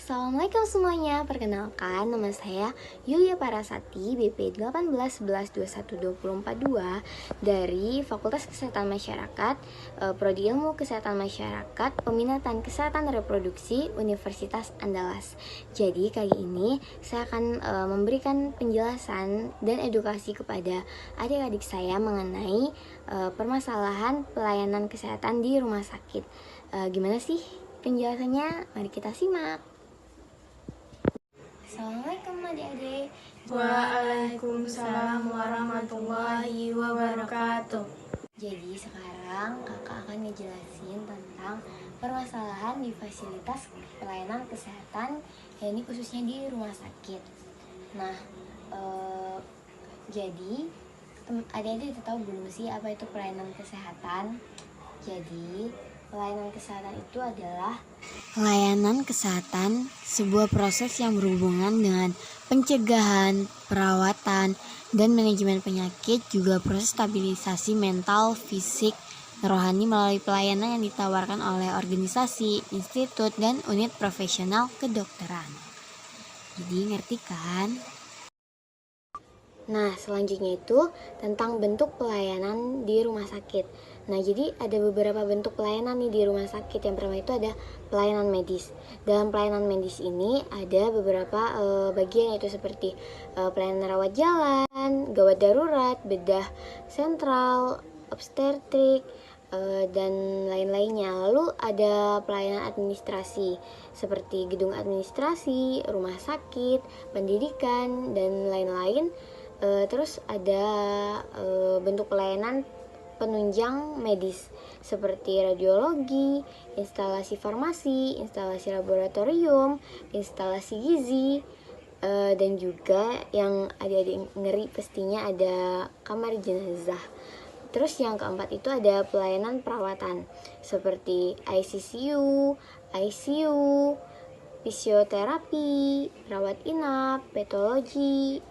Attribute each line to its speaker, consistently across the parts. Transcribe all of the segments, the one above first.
Speaker 1: Assalamualaikum semuanya, perkenalkan nama saya Yulia Parasati, BP 1811212042 dari Fakultas Kesehatan Masyarakat, Prodi Ilmu Kesehatan Masyarakat, Peminatan Kesehatan Reproduksi, Universitas Andalas. Jadi kali ini saya akan memberikan penjelasan dan edukasi kepada adik-adik saya mengenai permasalahan pelayanan kesehatan di rumah sakit. Gimana sih penjelasannya? Mari kita simak. Assalamualaikum adik-adik.
Speaker 2: Waalaikumsalam warahmatullahi wabarakatuh.
Speaker 1: Jadi sekarang kakak akan ngejelasin tentang permasalahan di fasilitas pelayanan kesehatan, ini khususnya di rumah sakit. Nah, jadi adik-adik tahu belum sih apa itu pelayanan kesehatan? Jadi pelayanan kesehatan itu adalah pelayanan kesehatan, sebuah proses yang berhubungan dengan pencegahan, perawatan, dan manajemen penyakit, juga proses stabilisasi mental, fisik, rohani melalui pelayanan yang ditawarkan oleh organisasi, institut, dan unit profesional kedokteran. Jadi ngerti kan? Nah, selanjutnya itu tentang bentuk pelayanan di rumah sakit. Nah, jadi ada beberapa bentuk pelayanan nih di rumah sakit. Yang pertama itu ada pelayanan medis. Dalam pelayanan medis ini ada beberapa bagian, yaitu seperti pelayanan rawat jalan, gawat darurat, bedah sentral, obstetrik, dan lain-lainnya. Lalu ada pelayanan administrasi seperti gedung administrasi, rumah sakit, pendidikan, dan lain-lain. Terus ada bentuk pelayanan penunjang medis seperti radiologi, instalasi farmasi, instalasi laboratorium, instalasi gizi, dan juga yang adik-adik ngeri pastinya ada kamar jenazah. Terus yang keempat itu ada pelayanan perawatan seperti ICCU, ICU, fisioterapi, rawat inap, petologi,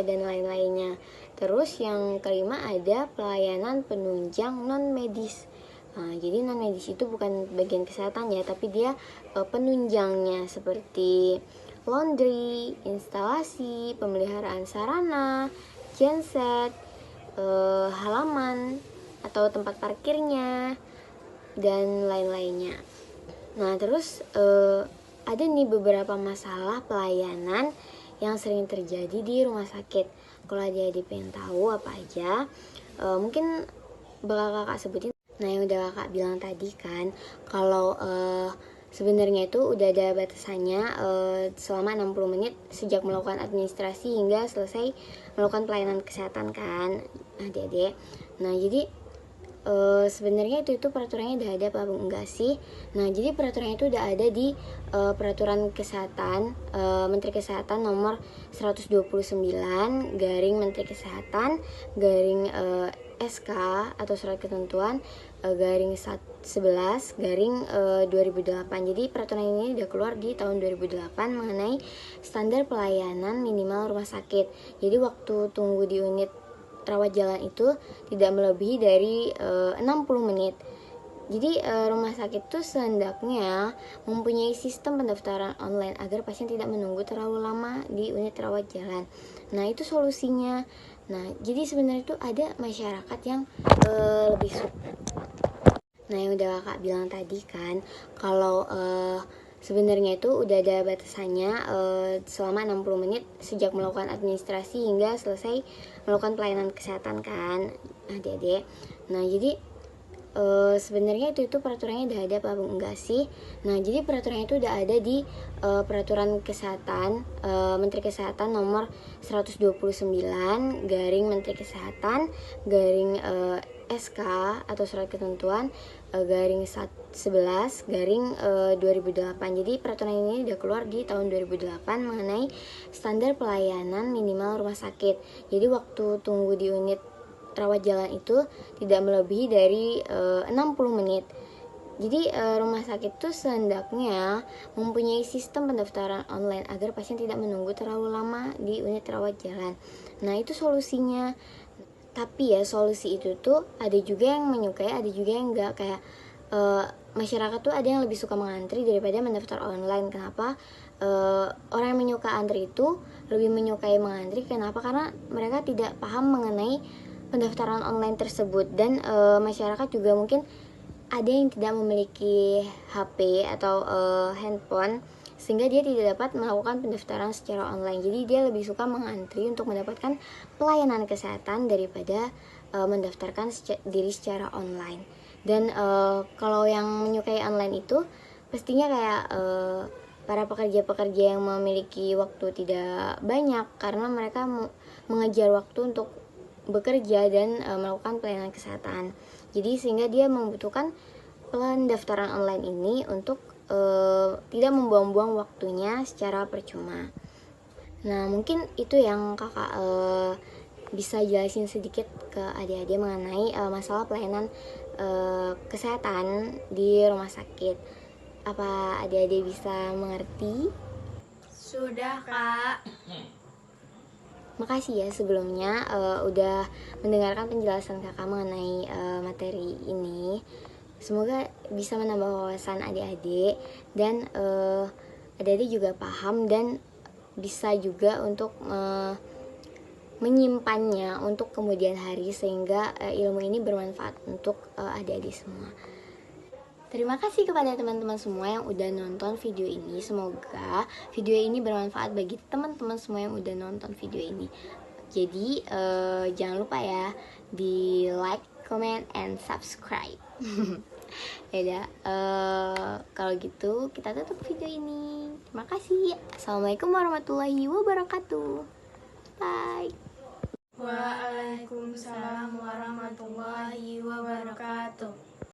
Speaker 1: dan lain-lainnya. Terus yang kelima ada pelayanan penunjang non-medis. Nah, jadi non-medis itu bukan bagian kesehatan ya, tapi dia penunjangnya seperti laundry, instalasi, pemeliharaan sarana, genset, halaman atau tempat parkirnya, dan lain-lainnya. Nah, terus ada nih beberapa masalah pelayanan yang sering terjadi di rumah sakit. Kalau adik-adik pengen tahu apa aja, mungkin bakal kakak sebutin. Nah, yang udah kakak bilang tadi kan, kalau sebenarnya itu udah ada batasannya selama 60 menit sejak melakukan administrasi hingga selesai melakukan pelayanan kesehatan kan, adik-adik. Nah, jadi sebenarnya itu peraturannya udah ada apa enggak sih? Nah, jadi peraturannya itu udah ada di peraturan kesehatan Menteri Kesehatan nomor 129 garing Menteri Kesehatan garing SK atau surat ketentuan garing 11 garing 2008. Jadi peraturan ini udah keluar di tahun 2008 mengenai standar pelayanan minimal rumah sakit. Jadi waktu tunggu di unit rawat jalan itu tidak melebihi dari 60 menit. Jadi rumah sakit itu sehendaknya mempunyai sistem pendaftaran online agar pasien tidak menunggu terlalu lama di unit rawat jalan. Nah, itu solusinya. Nah, jadi sebenarnya itu ada masyarakat yang lebih Nah, yang udah kakak bilang tadi kan, kalau sebenarnya itu udah ada batasannya selama 60 menit sejak melakukan administrasi hingga selesai melakukan pelayanan kesehatan kan, adik-adik. Nah, jadi sebenarnya itu peraturannya udah ada apa enggak sih? Nah, jadi peraturannya itu udah ada di peraturan kesehatan Menteri Kesehatan nomor 129 garing Menteri Kesehatan garing SK atau surat ketentuan garing 11 garing 2008. Jadi peraturan ini udah keluar di tahun 2008 mengenai standar pelayanan minimal rumah sakit. Jadi waktu tunggu di unit rawat jalan itu tidak melebihi dari 60 menit. Jadi rumah sakit itu sehendaknya mempunyai sistem pendaftaran online agar pasien tidak menunggu terlalu lama di unit rawat jalan. Nah, itu solusinya. Tapi ya solusi itu tuh ada juga yang menyukai, ada juga yang enggak. Kayak masyarakat tuh ada yang lebih suka mengantri daripada mendaftar online. Kenapa? Orang yang menyuka antri itu lebih menyukai mengantri. Kenapa? Karena mereka tidak paham mengenai pendaftaran online tersebut. Dan masyarakat juga mungkin ada yang tidak memiliki HP atau handphone, sehingga dia tidak dapat melakukan pendaftaran secara online. Jadi dia lebih suka mengantri untuk mendapatkan pelayanan kesehatan daripada mendaftarkan diri secara online. Dan kalau yang menyukai online itu pastinya kayak para pekerja-pekerja yang memiliki waktu tidak banyak, karena mereka mengejar waktu untuk bekerja dan melakukan pelayanan kesehatan. Jadi sehingga dia membutuhkan pendaftaran online ini untuk tidak membuang-buang waktunya secara percuma. Nah, mungkin itu yang kakak bisa jelasin sedikit ke adik-adik mengenai masalah pelayanan kesehatan di rumah sakit. Apa adik-adik bisa mengerti?
Speaker 2: Sudah, Kak.
Speaker 1: Makasih ya sebelumnya udah mendengarkan penjelasan kakak mengenai materi ini. Semoga bisa menambah wawasan adik-adik dan adik-adik juga paham dan bisa juga untuk menyimpannya untuk kemudian hari, sehingga ilmu ini bermanfaat untuk adik-adik semua. Terima kasih kepada teman-teman semua yang udah nonton video ini. Semoga video ini bermanfaat bagi teman-teman semua yang udah nonton video ini. Jadi jangan lupa ya di like, comment, and subscribe. Ya, kalau gitu kita tutup video ini. Terima kasih. Assalamualaikum warahmatullahi wabarakatuh. Bye.
Speaker 2: Waalaikumsalam warahmatullahi wabarakatuh.